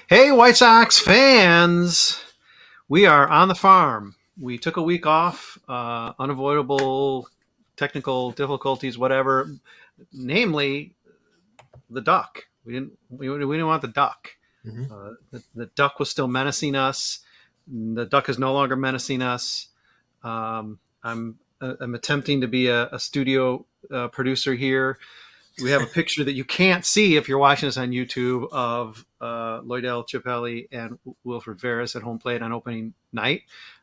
Hey, White Sox fans! We are on the farm. We took a week off, unavoidable technical difficulties, whatever. Namely, the duck. We didn't want the duck. Mm-hmm. The duck was still menacing us. The duck is no longer menacing us. I'm attempting to be a studio producer here. We have a picture that you can't see if you're watching this on YouTube of Loidel, Chapelli, and Wilfred Veras at home plate on opening night.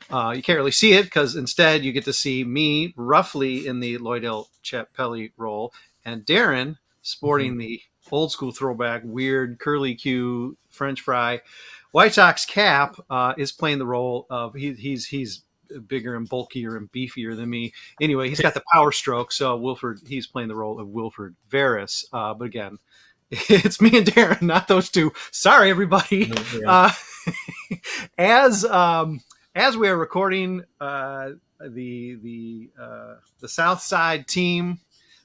You can't really see it because instead you get to see me roughly in the Loidel Chapelli role and Darren sporting the old school throwback, weird curly Q French fry. White Sox cap is playing the role of he's bigger and bulkier and beefier than me. Anyway, he's got the power stroke, so he's playing the role of Wilfred Veras. But again, it's me and Darren, not those two. Sorry, everybody. Yeah. As we are recording, the South Side team,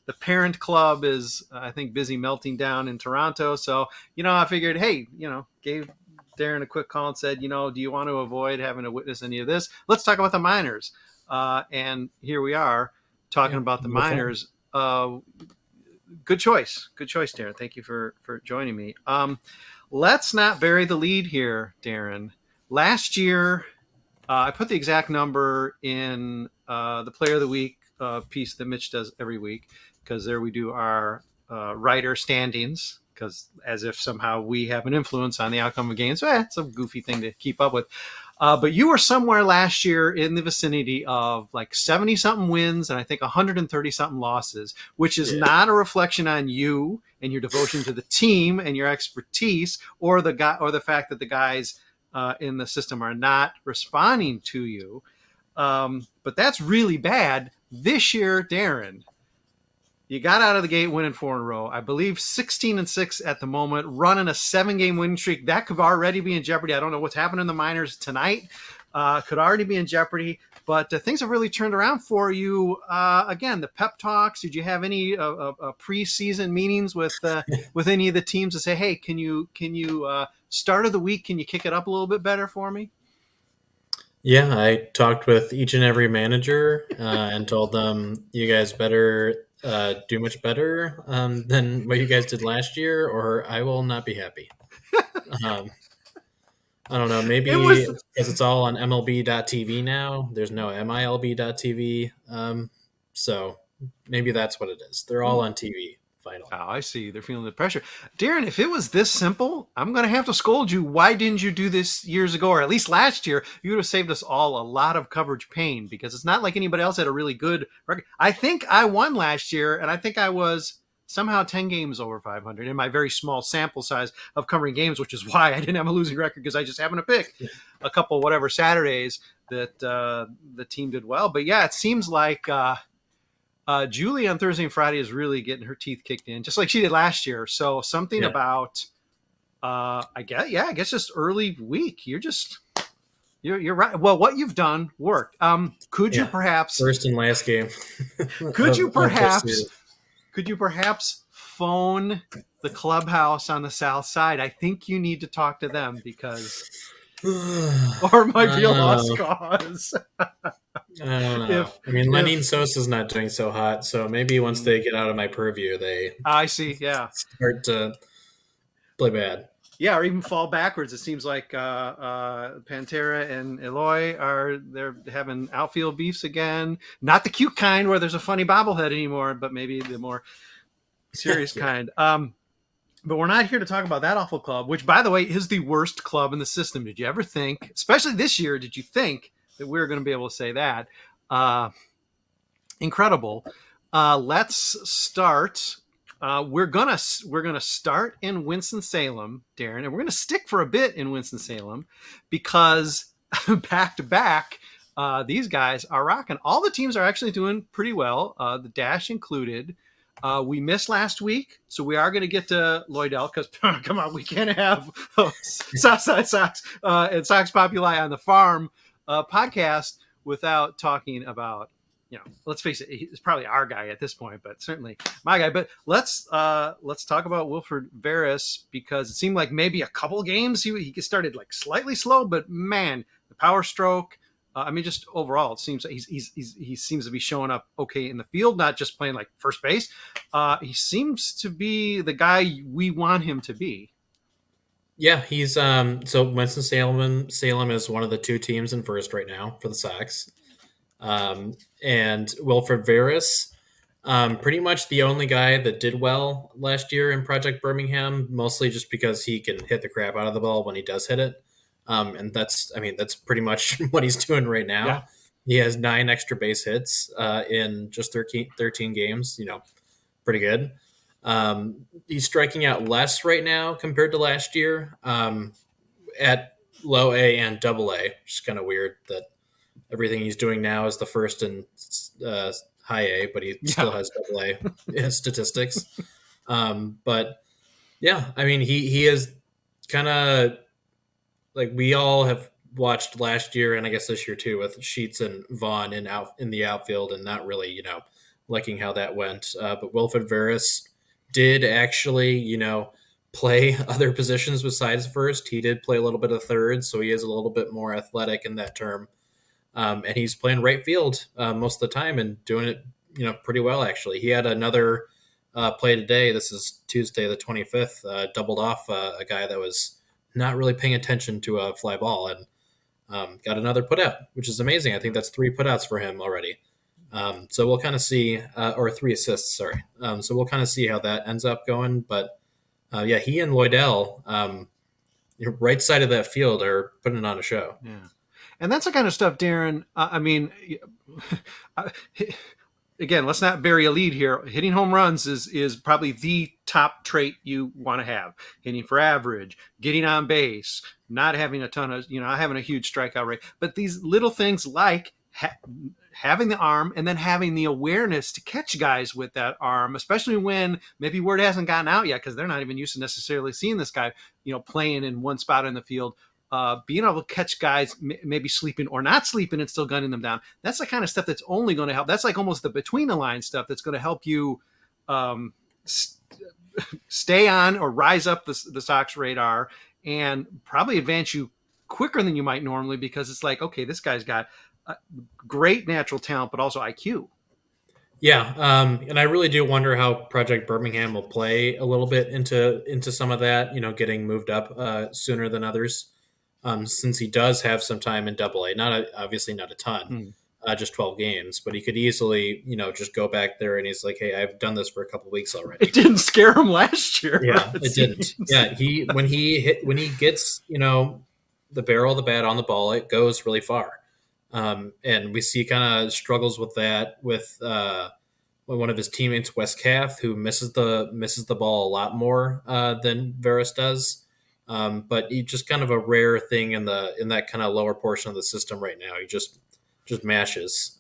the parent club is, I think, busy melting down in Toronto. So, I figured, hey, gave Darren a quick call and said, do you want to avoid having to witness any of this? Let's talk about the minors. And here we are talking about the minors. Good choice, Darren. Thank you for joining me. Let's not bury the lead here, Darren. Last year, I put the exact number in the Player of the Week piece that Mitch does every week, because there we do our writer standings, because as if somehow we have an influence on the outcome of games. It's a goofy thing to keep up with. But you were somewhere last year in the vicinity of like 70-something wins and I think 130-something losses, which is not a reflection on you and your devotion to the team and your expertise, or the fact that the guys in the system are not responding to you. But that's really bad. This year, Darren, you got out of the gate winning 4 in a row. I believe 16-6 at the moment, running a 7-game winning streak. That could already be in jeopardy. I don't know what's happening in the minors tonight. Could already be in jeopardy. But things have really turned around for you. Again, the pep talks. Did you have any preseason meetings with any of the teams to say, hey, can you start of the week, can you kick it up a little bit better for me? Yeah, I talked with each and every manager and told them, you guys better do much better than what you guys did last year, or I will not be happy. I don't know, maybe because it's all on MLB.TV now. There's no MILB.TV. So maybe that's what it is. They're all on TV. Finally. Oh, I see. They're feeling the pressure. Darren, if it was this simple, I'm going to have to scold you. Why didn't you do this years ago, or at least last year? You would have saved us all a lot of coverage pain, because it's not like anybody else had a really good record. I think I won last year, and I think I was somehow 10 games over 500 in my very small sample size of covering games, which is why I didn't have a losing record, because I just happened to pick a couple whatever Saturdays that the team did well. But yeah, it seems like Julie on Thursday and Friday is really getting her teeth kicked in, just like she did last year. So something about, I guess just early week. You're right. Well, what you've done worked. Could you perhaps first and last game? Could you perhaps phone the clubhouse on the South Side? I think you need to talk to them, because, or it might be a lost cause. I don't know. Lenny Sosa's not doing so hot, so maybe once they get out of my purview, I see. Yeah, start to play bad. Yeah, or even fall backwards. It seems like Pantera and Eloy they're having outfield beefs again. Not the cute kind where there's a funny bobblehead anymore, but maybe the more serious kind. But we're not here to talk about that awful club, which, by the way, is the worst club in the system. Did you ever think, especially this year, did you think that we were going to be able to say that? Incredible. Let's start. We're gonna start in Winston-Salem, Darren, and we're gonna stick for a bit in Winston-Salem, because back to back, these guys are rocking. All the teams are actually doing pretty well, the Dash included. We missed last week, so we are going to get to Loidel, because come on, we can't have Southside Sox and Sox Populi on the farm podcast without talking about let's face it, he's probably our guy at this point, but certainly my guy. But let's talk about Wilfred Veras, because it seemed like maybe a couple games he started like slightly slow, but man, the power stroke. Just overall, it seems like he seems to be showing up okay in the field, not just playing like first base. He seems to be the guy we want him to be. Yeah, he's so Winston-Salem is one of the two teams in first right now for the Sox. And Wilfred Veras, pretty much the only guy that did well last year in Project Birmingham, mostly just because he can hit the crap out of the ball when he does hit it. And that's pretty much what he's doing right now. Yeah. He has 9 extra base hits in just 13 games, pretty good. He's striking out less right now compared to last year at low A and double A, which is kind of weird that everything he's doing now is the first in high A, but he still has double A statistics. But yeah, he is kind of like we all have watched last year, and I guess this year too, with Sheets and Vaughn in the outfield, and not really, liking how that went. But Wilfred Veras did actually, play other positions besides first. He did play a little bit of third, so he is a little bit more athletic in that term. And he's playing right field most of the time and doing it, pretty well, actually. He had another play today. This is Tuesday, the 25th, doubled off a guy that was not really paying attention to a fly ball, and got another put out, which is amazing. I think that's 3 putouts for him already. So we'll kind of see, or 3 assists, sorry. So we'll kind of see how that ends up going. But yeah, he and Loidel, right side of that field, are putting it on a show. Yeah. And that's the kind of stuff, Darren. Again, let's not bury a lead here. Hitting home runs is probably the top trait you want to have. Hitting for average, getting on base, not having a ton of, not having a huge strikeout rate. But these little things like having the arm and then having the awareness to catch guys with that arm, especially when maybe word hasn't gotten out yet because they're not even used to necessarily seeing this guy, playing in one spot in the field. Being able to catch guys maybe sleeping or not sleeping and still gunning them down. That's the kind of stuff that's only going to help. That's like almost the between the line stuff that's going to help you stay on or rise up the Sox radar and probably advance you quicker than you might normally, because it's like, okay, this guy's got great natural talent, but also IQ. Yeah, and I really do wonder how Project Birmingham will play a little bit into some of that, getting moved up sooner than others. Since he does have some time in Double A, obviously not a ton, just 12 games, but he could easily, just go back there and he's like, hey, I've done this for a couple weeks already. It didn't scare him last year. Yeah, it didn't. Yeah, when he gets, the barrel of the bat on the ball, it goes really far. And we see kind of struggles with that with one of his teammates, Wes Kath, who misses the ball a lot more than Veras does. But he just kind of a rare thing in that kind of lower portion of the system right now. He just mashes.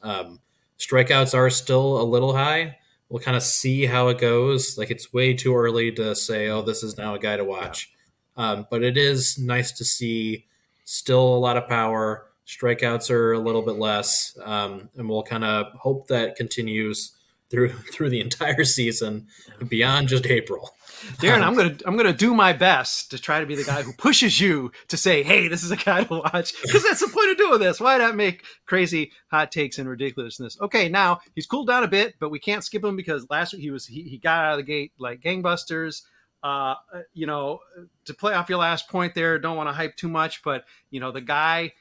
Strikeouts are still a little high. We'll kind of see how it goes. Like, it's way too early to say, oh, this is now a guy to watch. But it is nice to see still a lot of power. Strikeouts are a little bit less, and we'll kind of hope that continues through the entire season beyond just April. Darren, I'm gonna do my best to try to be the guy who pushes you to say, "Hey, this is a guy to watch," because that's the point of doing this. Why not make crazy hot takes and ridiculousness? Okay, now he's cooled down a bit, but we can't skip him because last week he got out of the gate like gangbusters. To play off your last point there, don't want to hype too much, but the guy,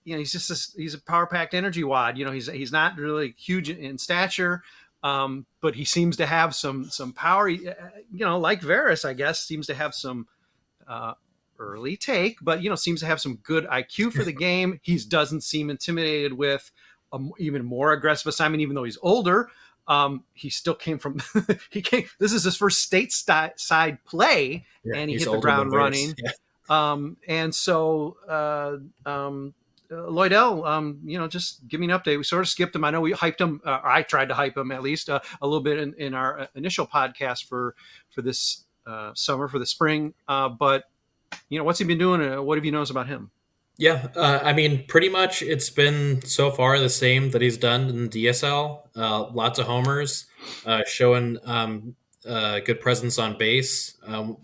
he's a power packed energy wad. He's not really huge in stature. But he seems to have some power, like Veras, I guess, seems to have some early take, but, seems to have some good IQ for the game. He doesn't seem intimidated with even more aggressive assignment, even though he's older. He still came from, this is his first stateside play, and he hit the ground running. Yeah. And so, Loidel, just give me an update. We sort of skipped him. I know we hyped him. I tried to hype him at least a little bit in our initial podcast for this summer, for the spring. But what's he been doing? What have you noticed about him? Yeah, I mean, pretty much it's been so far the same that he's done in the DSL. Lots of homers, showing good presence on base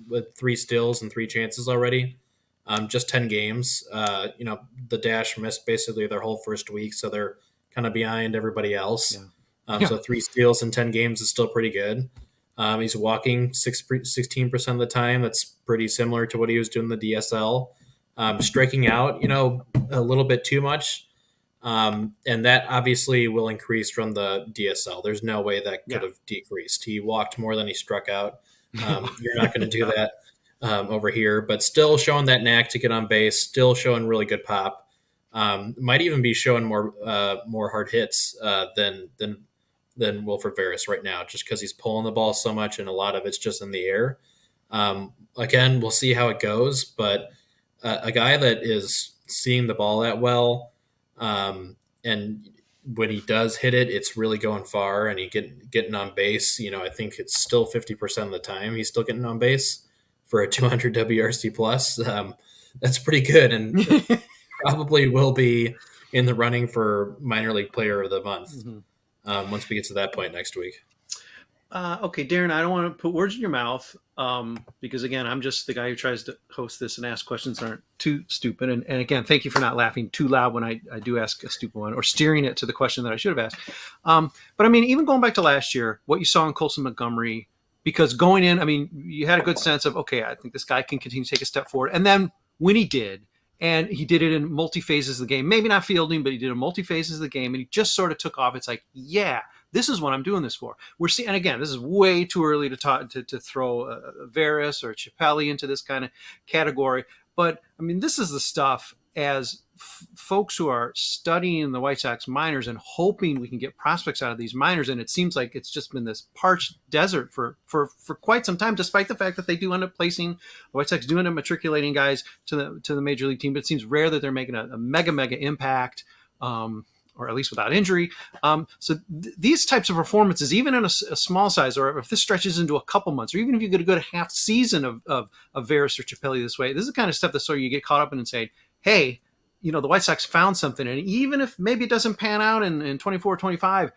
with 3 steals and 3 chances already. Just 10 games. The Dash missed basically their whole first week, so they're kind of behind everybody else. Yeah. Yeah. So 3 steals in 10 games is still pretty good. He's walking 16% of the time. That's pretty similar to what he was doing in the DSL. Striking out, a little bit too much. And that obviously will increase from the DSL. There's no way that could Yeah. have decreased. He walked more than he struck out. You're not going to do Yeah. that over here, but still showing that knack to get on base, still showing really good pop. Might even be showing more hard hits than Wilfred Veras right now, just because he's pulling the ball so much and a lot of it's just in the air. Again, we'll see how it goes, but a guy that is seeing the ball that well, and when he does hit it, it's really going far, and he getting on base. I think it's still 50% of the time he's still getting on base for a 200 WRC plus. That's pretty good, and probably will be in the running for minor league player of the month once we get to that point next week. Okay, Darren, I don't want to put words in your mouth because, again, I'm just the guy who tries to host this and ask questions that aren't too stupid. And again, thank you for not laughing too loud when I do ask a stupid one or steering it to the question that I should have asked. But, I mean, even going back to last year, what you saw in Colson Montgomery, because going in, I mean, you had a good sense of, okay, I think this guy can continue to take a step forward. And then when he did, and he did it in multi-phases of the game, maybe not fielding, but he did it in multi-phases of the game, and he just sort of took off. It's like, yeah, this is what I'm doing this for. We're seeing, and again, this is way too early to talk to throw Veras or Chapelli into this kind of category. But I mean, this is the stuff as folks who are studying the White Sox minors and hoping we can get prospects out of these minors. And it seems like it's just been this parched desert for quite some time, despite the fact that they do end up placing, the White Sox do end up matriculating guys to the major league team. But it seems rare that they're making a mega impact. Or at least without injury. So these types of performances, even in a small size, or if this stretches into a couple months, or even if you get a good half season of Veras or Chapelli this way, this is the kind of stuff that sort of you get caught up in and say, hey, the White Sox found something. And even if maybe it doesn't pan out in 24, 25,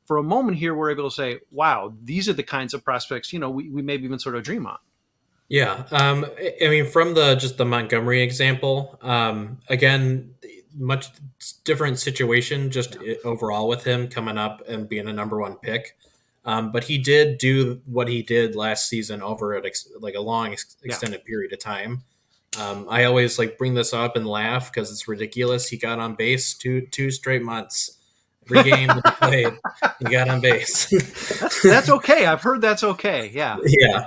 for a moment here, we're able to say, wow, these are the kinds of prospects, we maybe even sort of dream on. Yeah. I mean, from just the Montgomery example, again, much different situation just overall with him coming up and being a number one pick. But he did do what he did last season over at like a long extended period of time. I always bring this up and laugh because it's ridiculous. He got on base two straight months. Every game that he played, he got on base. That's okay. I've heard that's okay. Yeah. Yeah.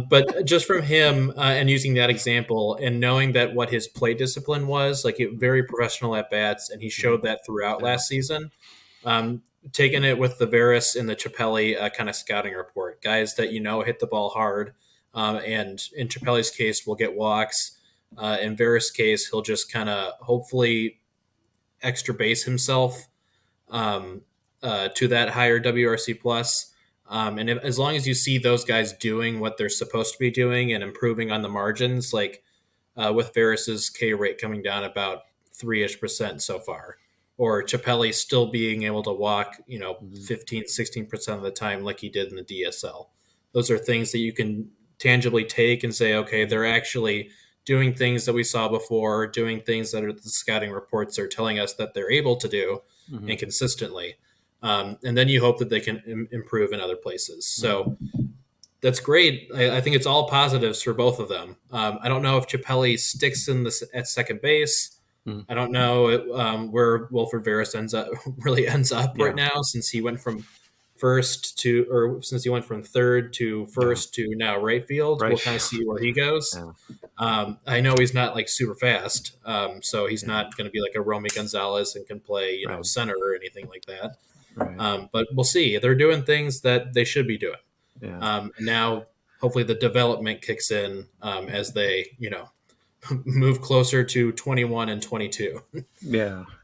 But just from him and using that example and knowing that what his play discipline was, very professional at bats, and he showed that throughout last season. Taking it with the Veras and the Chapelli kind of scouting report, guys that hit the ball hard, and in Chapelli's case will get walks. In Veras' case, he'll just kind of hopefully extra base himself to that higher WRC plus. And as long as you see those guys doing what they're supposed to be doing and improving on the margins, with Veras's K rate coming down about 3% so far, or Chapelli still being able to walk, 15, 16% of the time like he did in the DSL. Those are things that you can tangibly take and say, okay, they're actually doing things that we saw before, doing things that the scouting reports are telling us that they're able to do and consistently. And then you hope that they can improve in other places. So that's great. I think it's all positives for both of them. I don't know if Chapelli sticks at second base. I don't know where Wilfred Veras ends up right now, since he went from third to first to now right field. We'll kind of see where he goes. I know he's not super fast, so he's not going to be like a Romy Gonzalez and can play center or anything like that. But we'll see. They're doing things that they should be doing. And now hopefully the development kicks in as they move closer to 21 and 22.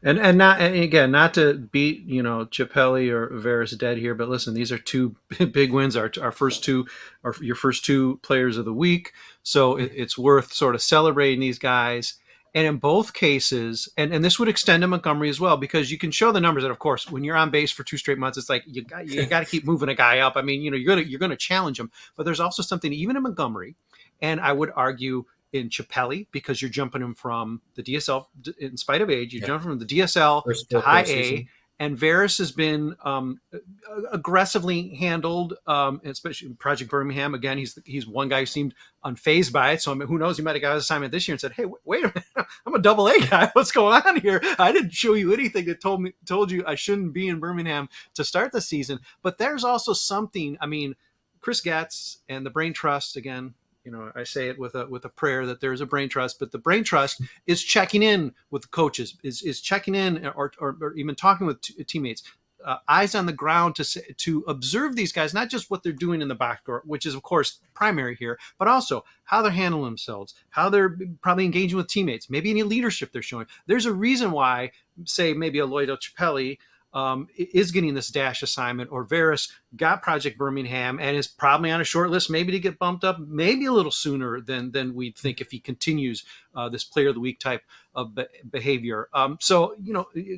And again, not to beat Chapelli or Veras dead here, but listen, these are two big wins. Our first two are your first two players of the week, so it's worth sort of celebrating these guys. And in both cases, and this would extend to Montgomery as well, because you can show the numbers that, of course, when you're on base for 2 straight months, it's like you got to keep moving a guy up. I mean, you're gonna challenge him, but there's also something even in Montgomery, and I would argue in Chapelli, because you're jumping him from the DSL in spite of age, you're jumping from the DSL to high A. And Veras has been aggressively handled, especially in Project Birmingham. Again, he's one guy who seemed unfazed by it. So I mean, who knows? He might have got his assignment this year and said, "Hey, wait a minute, I'm a double A guy. What's going on here? I didn't show you anything that told you I shouldn't be in Birmingham to start the season." But there's also something. I mean, Chris Getz and the Brain Trust again. I say it with a prayer that there's a brain trust, but the brain trust is checking in with the coaches, is checking in or even talking with teammates, eyes on the ground to observe these guys, not just what they're doing in the back door, which is of course primary here, but also how they're handling themselves, how they're probably engaging with teammates, maybe any leadership they're showing. There's a reason why, say, maybe a Loidel Chapelli is getting this dash assignment, or Veras got Project Birmingham and is probably on a short list, maybe to get bumped up, maybe a little sooner than we'd think if he continues this player of the week type of behavior. So,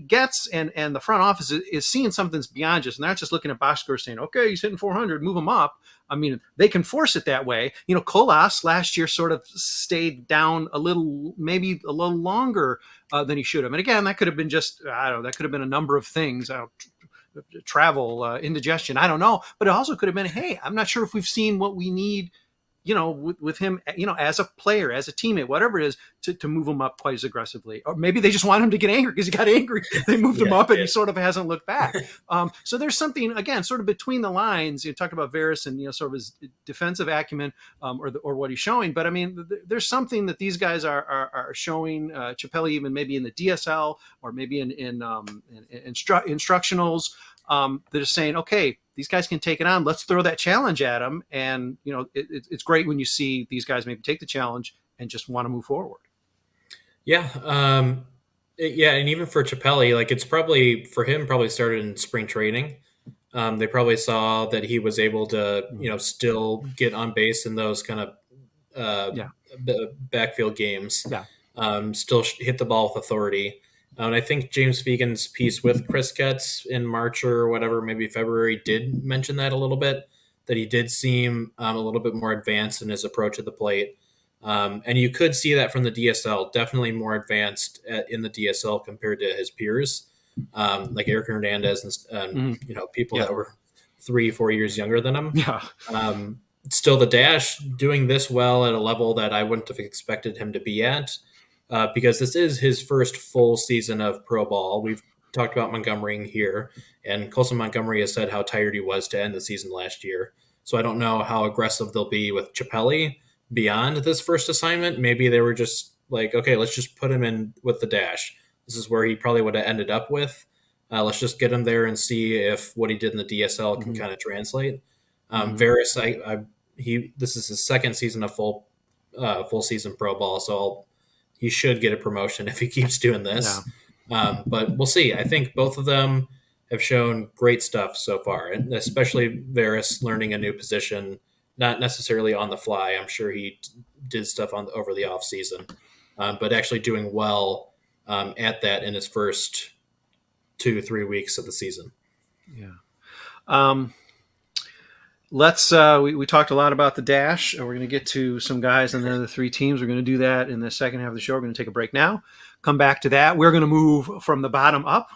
Getz and the front office is seeing something's beyond just, and not just looking at box scores saying, okay, he's hitting 400, move him up. I mean, they can force it that way. Colas last year sort of stayed down a little, maybe a little longer than he should have. And again, that could have been just, I don't know, that could have been a number of things. Travel, indigestion, I don't know. But it also could have been, hey, I'm not sure if we've seen what we need, with him, as a player, as a teammate, whatever it is, to move him up quite as aggressively. Or maybe they just want him to get angry because he got angry. They moved him up and he sort of hasn't looked back. So there's something, again, sort of between the lines. You talked about Veras and, sort of his defensive acumen or what he's showing. But I mean, there's something that these guys are showing. Chapelli even maybe in the DSL or maybe in instructionals. They're just saying, okay, these guys can take it on. Let's throw that challenge at them. And, it's great when you see these guys maybe take the challenge and just want to move forward. Yeah. And even for Chapelli, like it's probably started in spring training. They probably saw that he was able to, still get on base in those kind of backfield games. Yeah. Still hit the ball with authority. And I think James Fegan's piece with Chris Getz in March or whatever, maybe February, did mention that a little bit, that he did seem a little bit more advanced in his approach at the plate. And you could see that from the DSL, definitely more advanced in the DSL compared to his peers, like Eric Hernandez and people that were 3-4 years younger than him. Yeah. Still, the dash doing this well at a level that I wouldn't have expected him to be at. Because this is his first full season of pro ball. We've talked about Montgomery here, and Colson Montgomery has said how tired he was to end the season last year. So I don't know how aggressive they'll be with Chapelli beyond this first assignment. Maybe they were just like, okay, let's just put him in with the dash. This is where he probably would have ended up with. Let's just get him there and see if what he did in the DSL can kind of translate. Veras, this is his second season of full season pro ball, so he should get a promotion if he keeps doing this. Yeah. But we'll see. I think both of them have shown great stuff so far, and especially Veras learning a new position, not necessarily on the fly. I'm sure he did stuff over the off season, but actually doing well at that in his first 2-3 weeks of the season. Yeah. We talked a lot about the dash. We're going to get to some guys and then the 3 teams. We're going to do that in the second half of the show. We're going to take a break now. Come back to that. We're going to move from the bottom up.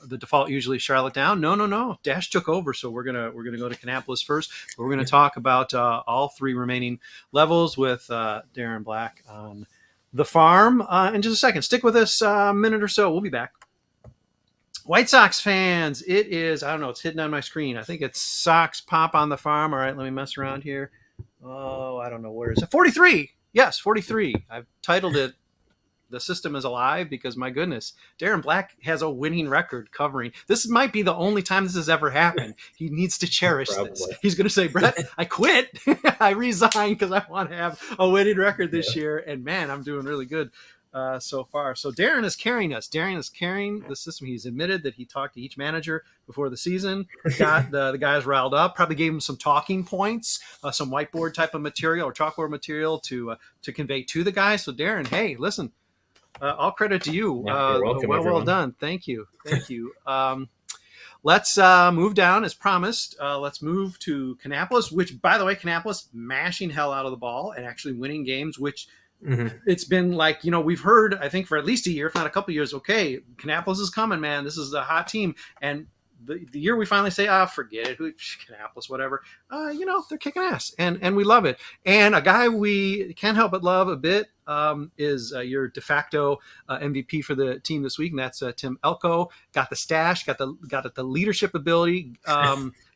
The default usually Charlotte down. No. Dash took over, so we're gonna go to Kannapolis first. But we're going to talk about all 3 remaining levels with Darren Black on the farm in just a second. Stick with us a minute or so. We'll be back. White Sox fans, it is, I don't know, it's hidden on my screen. I think it's Sox Pop on the farm. All right, let me mess around here. Oh, I don't know. Where is it? 43. Yes, 43. I've titled it The System is Alive because, my goodness, Darren Black has a winning record covering. This might be the only time this has ever happened. He needs to cherish this. He's going to say, Brett, I quit. I resigned because I want to have a winning record this year. And, man, I'm doing really good. So far. So Darren is carrying us. Darren is carrying the system. He's admitted that he talked to each manager before the season, got the guys riled up, probably gave them some talking points, some whiteboard type of material or chalkboard material to convey to the guys. So Darren, hey, listen, All credit to you. You're welcome, Well everyone. done. Thank you. Let's move down as promised. Let's move to Kannapolis, which, by the way, Kannapolis mashing hell out of the ball and actually winning games, which Mm-hmm. it's been like, we've heard, I think, for at least a year, if not a couple of years, okay, Kannapolis is coming, man. This is a hot team. And the year we finally say, forget it, Kannapolis, whatever, they're kicking ass, and we love it. And a guy we can't help but love a bit is your de facto MVP for the team this week, and that's Tim Elko. Got the stash, got the leadership ability,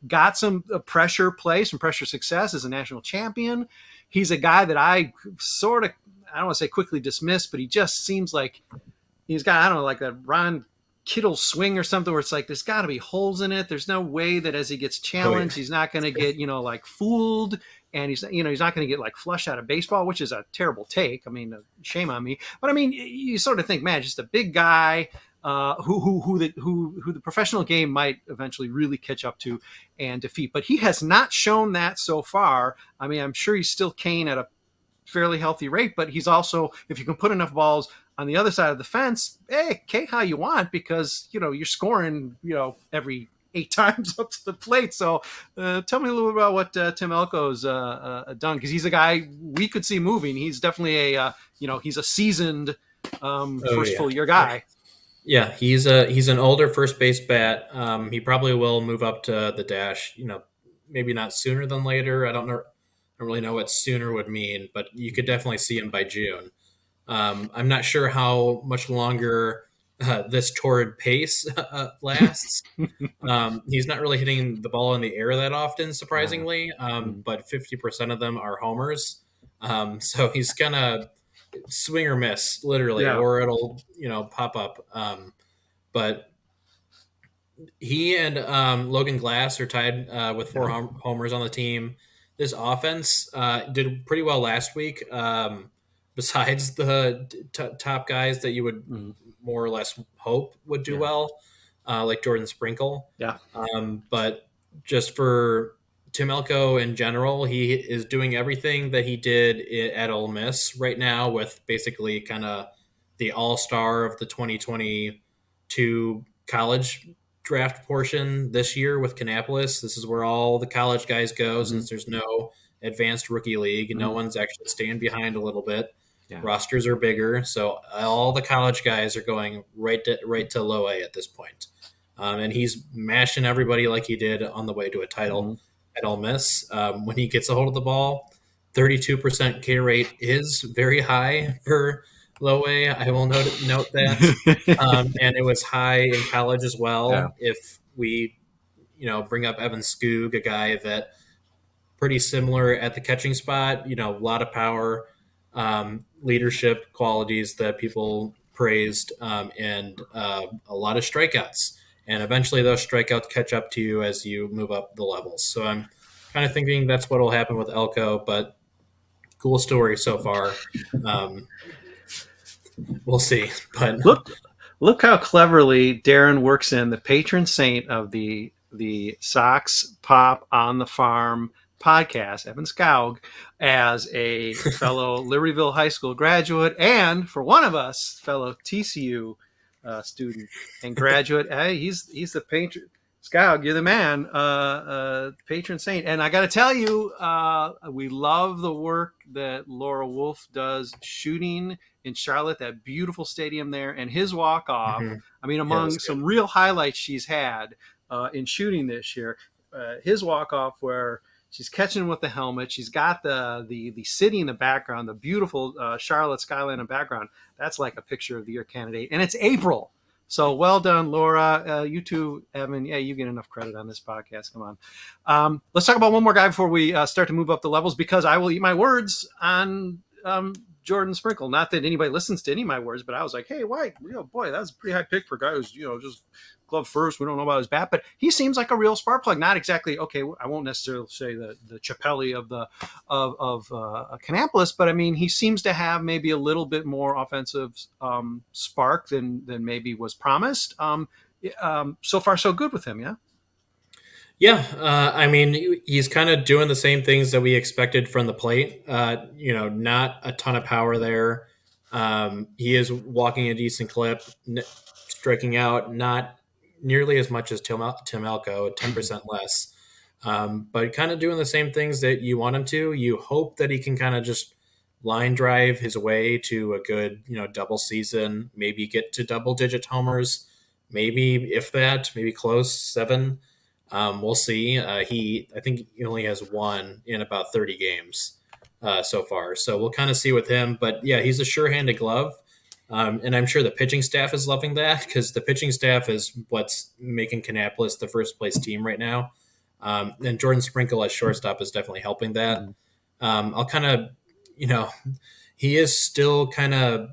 got some pressure play, some pressure success as a national champion. He's a guy that I don't want to say quickly dismissed, but he just seems like he's got, I don't know, like that Ron Kittle swing or something where it's like there's got to be holes in it. There's no way that as he gets challenged, he's not going to get like fooled, and he's not going to get like flushed out of baseball, which is a terrible take. I mean, shame on me, but I mean, you sort of think, man, just a big guy who the professional game might eventually really catch up to and defeat. But he has not shown that so far. I mean, I'm sure he's still Kane at a fairly healthy rate, but he's also, if you can put enough balls on the other side of the fence, hey, K how you want, because you're scoring every 8 times up to the plate. So tell me a little bit about what Tim Elko's done, because he's a guy we could see moving. He's definitely he's a seasoned first full year guy. Yeah, he's an older first base bat. He probably will move up to the dash. Maybe not sooner than later. I don't really know what sooner would mean, but you could definitely see him by June. I'm not sure how much longer this torrid pace lasts. He's not really hitting the ball in the air that often, surprisingly, but 50% of them are homers. So he's gonna swing or miss, literally, or it'll pop up. But he and Logan Glass are tied with 4 homers on the team. This offense did pretty well last week. Besides the top guys that you would more or less hope would do well, like Jordan Sprinkle. Yeah. But just for Tim Elko in general, he is doing everything that he did at Ole Miss right now, with basically kind of the all-star of the 2022 college draft portion this year with Kannapolis. This is where all the college guys go, since there's no advanced rookie league, and no one's actually staying behind a little bit. Rosters are bigger, so all the college guys are going right to low A at this point. And he's mashing everybody like he did on the way to a title at Ole Miss. When he gets a hold of the ball, 32% K rate is very high for low A. I will note that. And it was high in college as well. Yeah. If we, bring up Evan Skoog, a guy that pretty similar at the catching spot, a lot of power, leadership qualities that people praised, and a lot of strikeouts. And eventually those strikeouts catch up to you as you move up the levels. So I'm kind of thinking that's what will happen with Elko, but cool story so far. We'll see. But look how cleverly Darren works in the patron saint of the Sox Pop on the Farm podcast, Evan Skoug, as a fellow Libertyville High School graduate, and for one of us, fellow TCU student and graduate. Hey, he's the patron. Skoug, you're the man, patron saint. And I got to tell you, we love the work that Laura Wolf does shooting in Charlotte, that beautiful stadium there, and his walk-off. I mean, among some real highlights she's had in shooting this year, his walk-off where she's catching with the helmet. She's got the city in the background, the beautiful Charlotte skyline in the background. That's like a picture of the year candidate. And it's April. So well done, Laura. You too, Evan. Yeah, you get enough credit on this podcast. Come on. Let's talk about one more guy before we start to move up the levels, because I will eat my words on Jordan Sprinkle. Not that anybody listens to any of my words, but I was like, hey, White, boy, that's a pretty high pick for a guy who's, just glove first. We don't know about his bat, but he seems like a real spark plug. Not exactly, okay, I won't necessarily say the Chapelli of Kannapolis, but I mean, he seems to have maybe a little bit more offensive spark than maybe was promised. So far, so good with him, yeah? Yeah, I mean, he's kind of doing the same things that we expected from the plate. Not a ton of power there. He is walking a decent clip, striking out not nearly as much as Tim Elko, 10% less, but kind of doing the same things that you want him to. You hope that he can kind of just line drive his way to a good, double season, maybe get to double digit homers, maybe if that, maybe close 7. We'll see. I think he only has 1 in about 30 games so far. So we'll kind of see with him. But yeah, he's a sure-handed glove. And I'm sure the pitching staff is loving that, because the pitching staff is what's making Kannapolis the first place team right now. And Jordan Sprinkle as shortstop is definitely helping that. I'll kind of, he is still kind of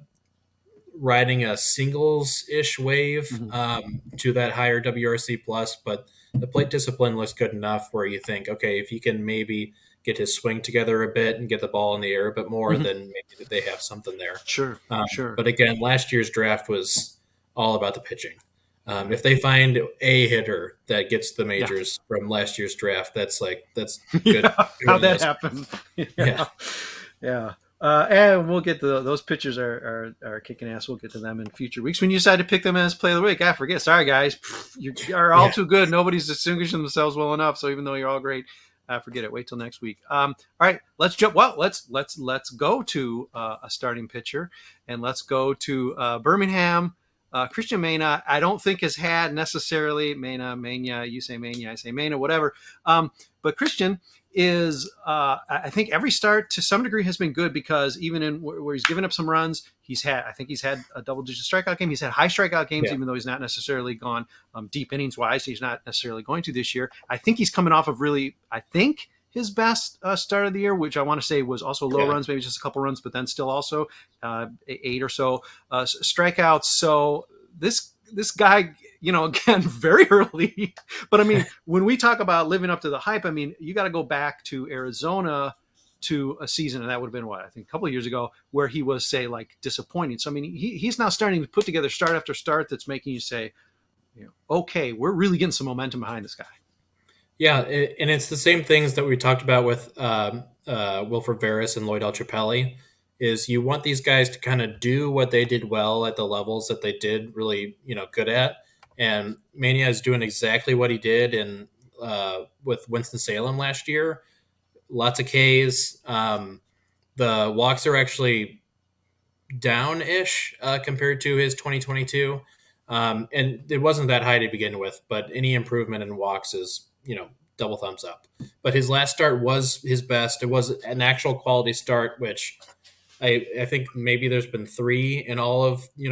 riding a singles-ish wave to that higher WRC plus, but the plate discipline looks good enough where you think, okay, if he can maybe get his swing together a bit and get the ball in the air a bit more, then maybe they have something there. Sure. But again, last year's draft was all about the pitching. If they find a hitter that gets the majors from last year's draft, that's good. How'd that happen? Yeah. And we'll get to those pitchers are kicking ass. We'll get to them in future weeks. When you decide to pick them as play of the week, I forget. Sorry, guys. You are all too good. Nobody's distinguishing themselves well enough. So even though you're all great, forget it. Wait till next week. All right, let's jump. Well, let's go to a starting pitcher, and let's go to Birmingham. Cristian Meña, I don't think has had necessarily Meña. You say Meña, I say Meña, whatever. But Cristian is, I think every start to some degree has been good, because even in where he's given up some runs, he's had a double-digit strikeout game. He's had high strikeout games, even though he's not necessarily gone deep innings-wise. He's not necessarily going to this year. I think he's coming off of his best start of the year, which I want to say was also low runs, maybe just a couple runs, but then still also 8 or so strikeouts. So this guy, again, very early. But I mean, when we talk about living up to the hype, I mean, you got to go back to Arizona to a season, and that would have been a couple of years ago, where he was, say, like, disappointing. So I mean, he's now starting to put together start after start that's making you say, okay, we're really getting some momentum behind this guy. Yeah, and it's the same things that we talked about with Wilfred Veras and Loidel Chapelli, is you want these guys to kind of do what they did well at the levels that they did really, good at. And Meña is doing exactly what he did with Winston-Salem last year. Lots of Ks. The walks are actually down-ish compared to his 2022. And it wasn't that high to begin with, but any improvement in walks is, double thumbs up. But his last start was his best. It was an actual quality start, which I think maybe there's been 3 in all of, in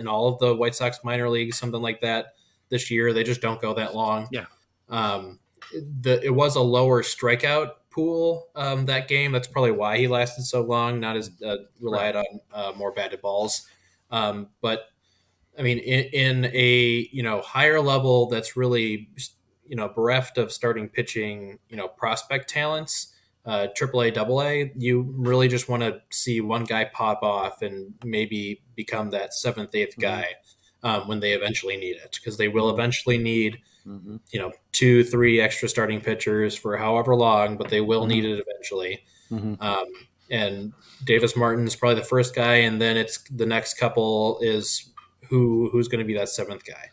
all of the White Sox minor leagues, something like that this year. They just don't go that long. Yeah. It was a lower strikeout pool that game. That's probably why he lasted so long, not as relied on more batted balls. But I mean, in a higher level that's really bereft of starting pitching prospect talents, AAA, AA, you really just want to see one guy pop off and maybe become that 7th, 8th guy when they eventually need it, because they will eventually need 2, 3 extra starting pitchers for however long, but they will need it eventually. And Davis Martin is probably the first guy, and then it's the next couple is who's going to be that 7th guy.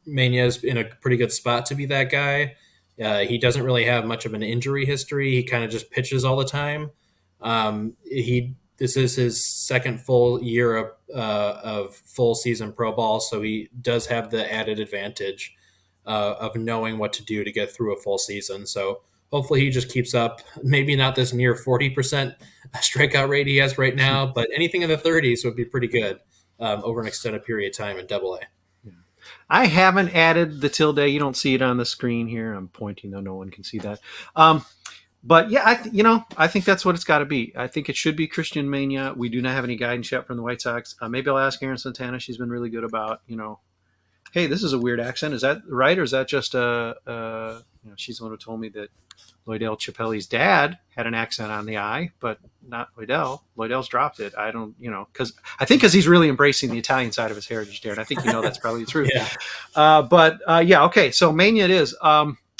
Meña's in a pretty good spot to be that guy. He doesn't really have much of an injury history. He kind of just pitches all the time. This is his second full year of full season pro ball, so he does have the added advantage of knowing what to do to get through a full season. So hopefully he just keeps up, maybe not this near 40% strikeout rate he has right now, but anything in the 30s would be pretty good over an extended period of time in AA. I haven't added the tilde. You don't see it on the screen here. I'm pointing, though no one can see that. But yeah, I think that's what it's got to be. I think it should be Cristian Meña. We do not have any guidance yet from the White Sox. Maybe I'll ask Erin Santana. She's been really good about, hey, this is a weird accent. Is that right? Or is that just she's the one who told me that Loidel Chapelli's dad had an accent on the I, but not Loidel. Loidel's dropped it. I don't, because he's really embracing the Italian side of his heritage there. And I think, that's probably true. Yeah. Okay. So Meña it is.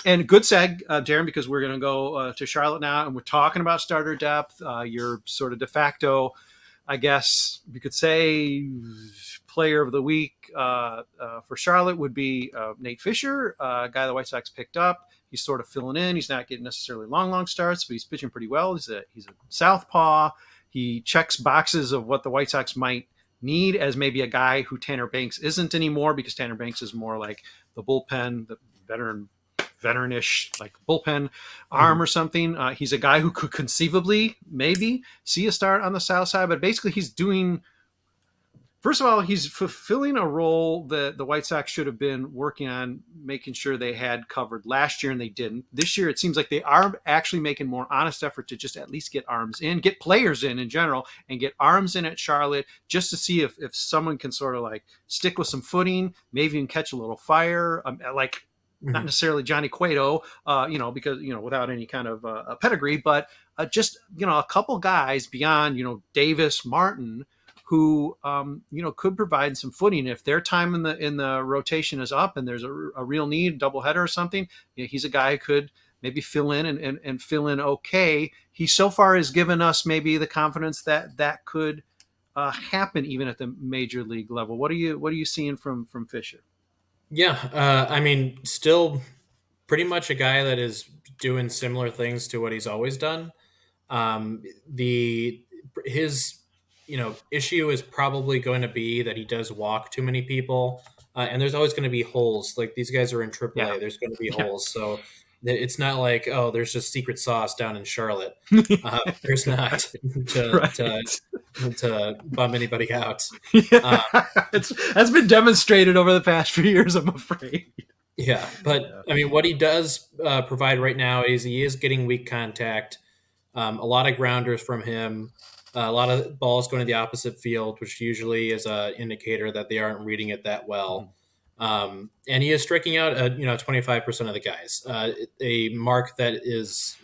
And good seg, Darren, because we're going to go to Charlotte now, and we're talking about starter depth. Your sort of de facto, I guess you could say, player of the week for Charlotte would be Nate Fisher, a guy the White Sox picked up. He's sort of filling in. He's not getting necessarily long starts, but he's pitching pretty well. He's a southpaw. He checks boxes of what the White Sox might need as maybe a guy who Tanner Banks isn't anymore, because Tanner Banks is more like the bullpen, the veteranish like bullpen arm or something. He's a guy who could conceivably maybe see a start on the south side, but basically he's doing, first of all, he's fulfilling a role that the White Sox should have been working on, making sure they had covered last year, and they didn't. This year, it seems like they are actually making more honest effort to just at least get arms in, get players in general, and get arms in at Charlotte, just to see if someone can sort of like stick with some footing, maybe even catch a little fire, like not necessarily Johnny Cueto, because, without any kind of pedigree, but just, a couple guys beyond, Davis, Martin, who could provide some footing if their time in the rotation is up and there's a real need, doubleheader or something. He's a guy who could maybe fill in and fill in okay. He so far has given us maybe the confidence that could happen even at the major league level. What are you seeing from Fisher? Yeah, I mean, still pretty much a guy that is doing similar things to what he's always done. His issue is probably going to be that he does walk too many people, and there's always going to be holes. Like, these guys are in AAA, Yeah. there's going to be holes. So it's not like, oh, there's just secret sauce down in Charlotte. There's not to bum anybody out. Yeah. That's been demonstrated over the past few years, I'm afraid. Yeah, but I mean, what he does provide right now is he is getting weak contact, a lot of grounders from him, a lot of balls going to the opposite field, which usually is an indicator that they aren't reading it that well. And he is striking out 25% of the guys, a mark that is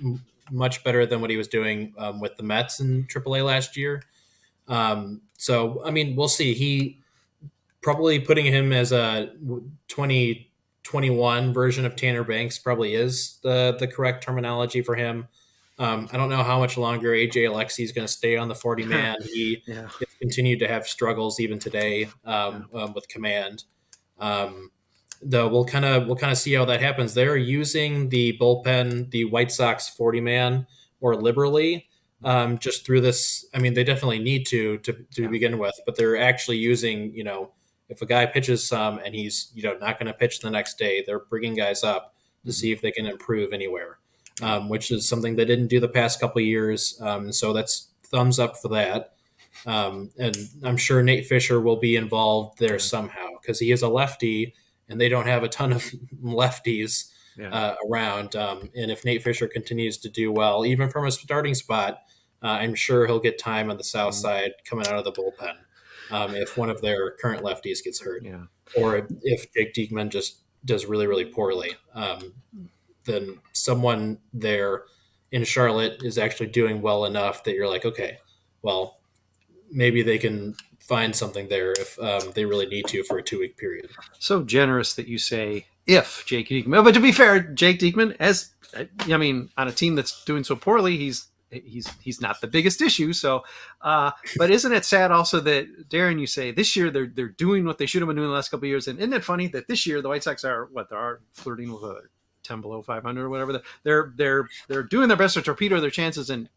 much better than what he was doing with the Mets in AAA last year. So I mean, we'll see. He probably putting him as a 2021 version of Tanner Banks probably is the correct terminology for him. I don't know how much longer AJ Alexi is going to stay on the 40 man. He has continued to have struggles even today with command. Though we'll kind of see how that happens. They're using the bullpen, the White Sox 40 man, more liberally just through this. I mean, they definitely need to begin with, but they're actually using, if a guy pitches some and he's not going to pitch the next day, they're bringing guys up to see if they can improve anywhere, which is something they didn't do the past couple of years. So that's thumbs up for that. And I'm sure Nate Fisher will be involved there somehow, because he is a lefty and they don't have a ton of lefties around. And if Nate Fisher continues to do well, even from a starting spot, I'm sure he'll get time on the south side coming out of the bullpen. If one of their current lefties gets hurt, or if Jake Diekman just does really, really poorly, then someone there in Charlotte is actually doing well enough that you're like, okay, well, maybe they can find something there if they really need to for a 2-week period. So generous that you say if Jake Diekman, but to be fair, Jake Diekman, on a team that's doing so poorly, he's not the biggest issue. So, but isn't it sad also that, Darren, you say this year they're doing what they should have been doing the last couple of years, and isn't it funny that this year the White Sox are flirting with a 10 below 500 or whatever? They're doing their best to torpedo their chances in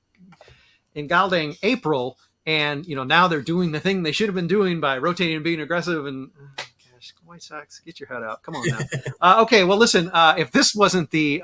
Galdang April, and now they're doing the thing they should have been doing by rotating and being aggressive. And gosh, White Sox, get your head out! Come on now. Okay, well, listen. If this wasn't the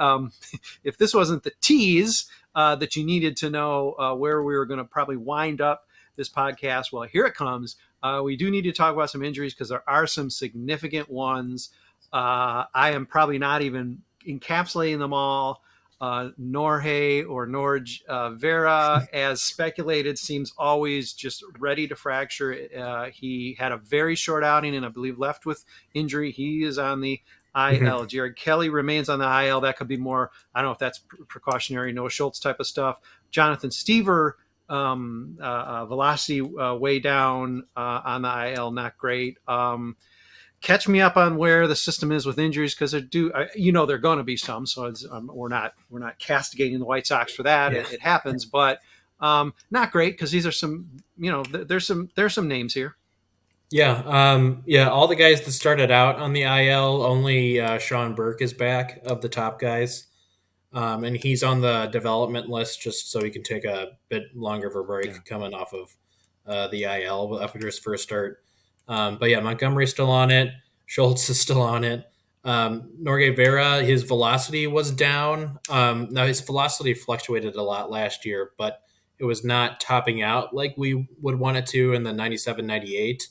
tease that you needed to know where we were going to probably wind up this podcast, well, here it comes. We do need to talk about some injuries because there are some significant ones. I am probably not even encapsulating them all. Norge or Norge Vera, as speculated, seems always just ready to fracture. He had a very short outing and I believe left with injury. He is on the IL. Jared Kelly remains on the IL. That could be more, I don't know if that's precautionary, Noah Schultz type of stuff. Jonathan Stever, velocity way down on the IL, not great. catch me up on where the system is with injuries, because there are going to be some. So we're not castigating the White Sox for that. Yeah. It happens, but not great, because these are some, there's some names here. Yeah. All the guys that started out on the IL, only Sean Burke is back of the top guys. And he's on the development list just so he can take a bit longer of a break coming off of the IL after his first start. But yeah, Montgomery's still on it. Schultz is still on it. Norge Vera, his velocity was down. Now, his velocity fluctuated a lot last year, but it was not topping out like we would want it to in the 97, 98.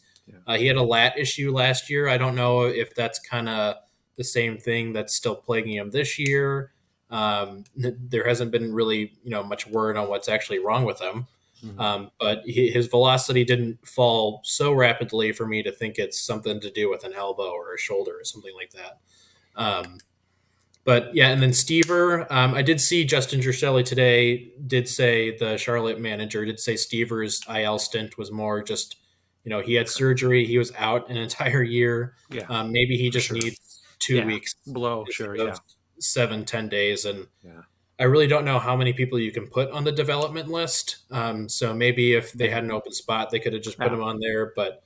He had a lat issue last year. I don't know if that's kind of the same thing that's still plaguing him this year. There hasn't been really, much word on what's actually wrong with him. But his velocity didn't fall so rapidly for me to think it's something to do with an elbow or a shoulder or something like that. But yeah, and then Stever, I did see Justin Gerselli today did say, the Charlotte manager did say Stever's IL stint was more just, he had surgery. He was out an entire year. Yeah. Maybe he just needs 2 weeks. Blow, sure, yeah. 7-10 days. And I really don't know how many people you can put on the development list. So maybe if they had an open spot, they could have just put him on there. But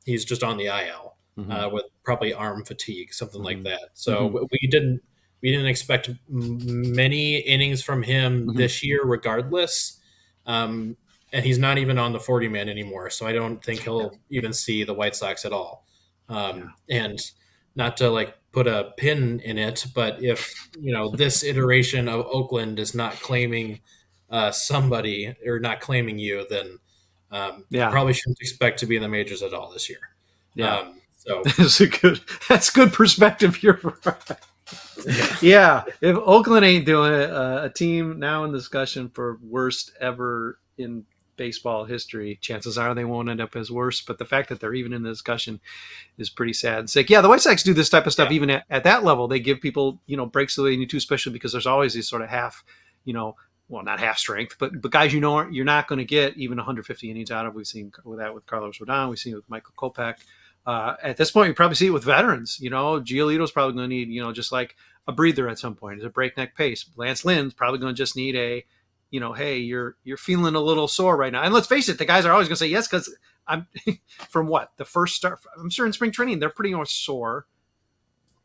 he's just on the IL with probably arm fatigue, something like that. So we didn't expect many innings from him this year, regardless. And he's not even on the 40-man anymore. So I don't think he'll even see the White Sox at all. And not to put a pin in it, but if this iteration of Oakland is not claiming somebody or not claiming you, then you probably shouldn't expect to be in the majors at all this year. So that's good perspective. You're right. If Oakland ain't doing it, a team now in discussion for worst ever in baseball history, chances are they won't end up as worse. But the fact that they're even in the discussion is pretty sad and sick. Yeah, the White Sox do this type of stuff even at that level. They give people, breaks the way they need to, especially because there's always these sort of half, well, not half strength, but guys you're not going to get even 150 innings out of. We've seen that with Carlos Rodon. We've seen it with Michael Kopech. At this point, you probably see it with veterans. Giolito's probably going to need, just like a breather at some point. It's a breakneck pace. Lance Lynn's probably going to just need a, hey, you're feeling a little sore right now. And let's face it, the guys are always going to say yes, because I'm from the first start. I'm sure in spring training they're pretty much sore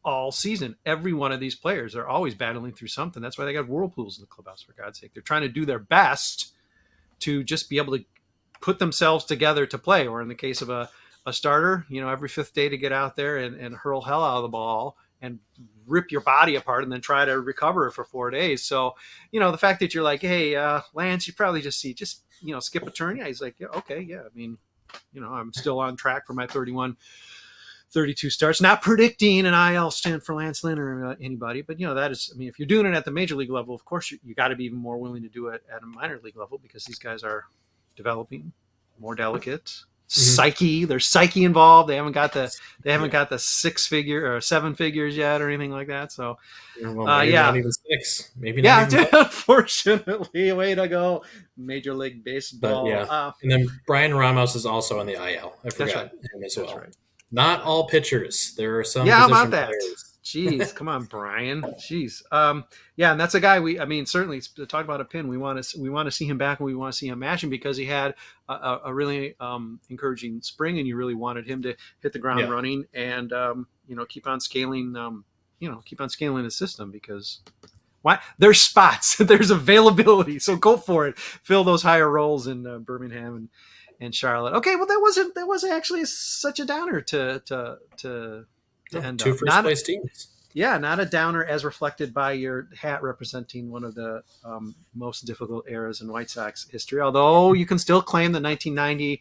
all season. Every one of these players are always battling through something. That's why they got whirlpools in the clubhouse, for God's sake. They're trying to do their best to just be able to put themselves together to play. Or in the case of a starter, every fifth day to get out there and hurl hell out of the ball and rip your body apart and then try to recover it for 4 days. So, the fact that you're like, hey, Lance, you probably just skip a turn. Yeah, he's like, yeah, okay, yeah. I mean, I'm still on track for my 31, 32 starts. Not predicting an IL stint for Lance Lynn or anybody, but that is, if you're doing it at the major league level, of course you got to be even more willing to do it at a minor league level, because these guys are developing, more delicate. Psyche, there's psyche involved. They haven't got the 6 figure or 7 figures yet or anything like that. So not even 6, maybe not even unfortunately, way to go, Major League Baseball. But, and then Brian Ramos is also on the IL. I forgot him as well. Right. Not all pitchers. There are some how about that players. Jeez, come on, Brian. Jeez. And that's a guy certainly to talk about a pin. We want to see him back, and we want to see him mashing, because he had a really encouraging spring, and you really wanted him to hit the ground running and keep on scaling the system, because there's spots, there's availability, so go for it. Fill those higher roles in Birmingham and Charlotte. Okay, well that wasn't actually such a downer to end two up. First place teams. Yeah, not a downer as reflected by your hat representing one of the most difficult eras in White Sox history. Although you can still claim the 1990,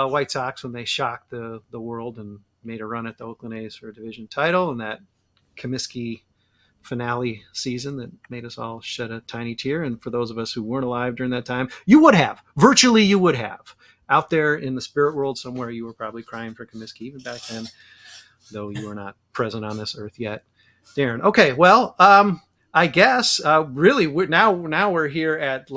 White Sox, when they shocked the world and made a run at the Oakland A's for a division title, and that Comiskey finale season that made us all shed a tiny tear. And for those of us who weren't alive during that time, you would have. Virtually, you would have. Out there in the spirit world somewhere, you were probably crying for Comiskey even back then, though you were not present on this earth yet, Darren. Okay, well, I guess really we're here at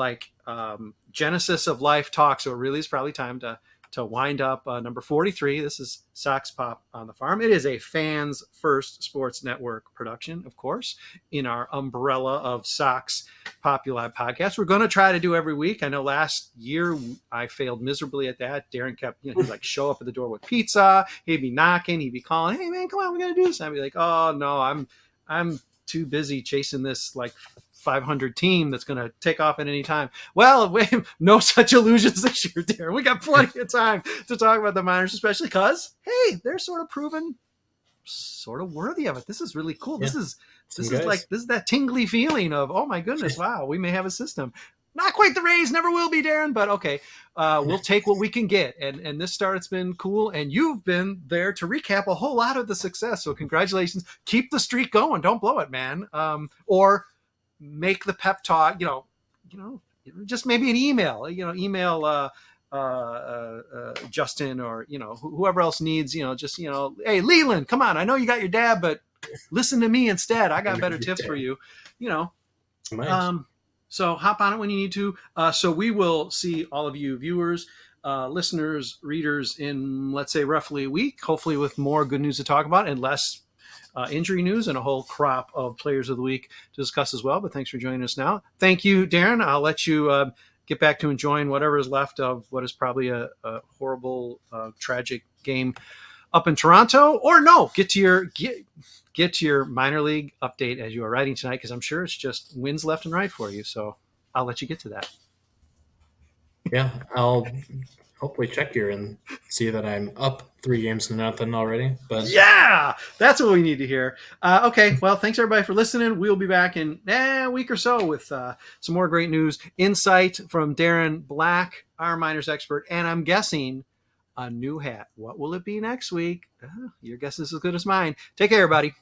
Genesis of Life talk, so it really is probably time to to wind up number 43. This is Sox Pop on the Farm. It is a fans first sports network production, of course, in our umbrella of Sox Populi podcast. We're going to try to do every week. I know last year I failed miserably at that. Darren kept, he'd like show up at the door with pizza. He'd be knocking. He'd be calling, "Hey man, come on, we got to do this." And I'd be like, "Oh no, I'm too busy chasing this like 500 team that's going to take off at any time." Well, we have no such illusions this year, Darren. We got plenty of time to talk about the minors, especially because, hey, they're sort of proven sort of worthy of it. This is really cool. Yeah. This is that tingly feeling of, oh my goodness, wow, we may have a system. Not quite the Rays, never will be, Darren, but okay. We'll take what we can get. And this start's been cool, and you've been there to recap a whole lot of the success. So congratulations. Keep the streak going. Don't blow it, man. Or make the pep talk, just maybe an email, email Justin or, whoever else needs, hey, Leland, come on. I know you got your dad, but listen to me instead. I got better tips for you, Nice. So hop on it when you need to. So we will see all of you viewers, listeners, readers in, let's say, roughly a week, hopefully with more good news to talk about and less injury news and a whole crop of players of the week to discuss as well. But thanks for joining us now. Thank you, Darren. I'll let you get back to enjoying whatever is left of what is probably a horrible, tragic game up in Toronto. Or no, get to your minor league update as you are writing tonight, because I'm sure it's just wins left and right for you. So I'll let you get to that. Yeah, I'll hopefully check here and see that I'm up 3-0 already. But yeah, that's what we need to hear. Okay, well, thanks everybody for listening. We'll be back in a week or so with some more great news, insight from Darren Black, our minors expert, and I'm guessing a new hat. What will it be next week? Your guess is as good as mine. Take care, everybody.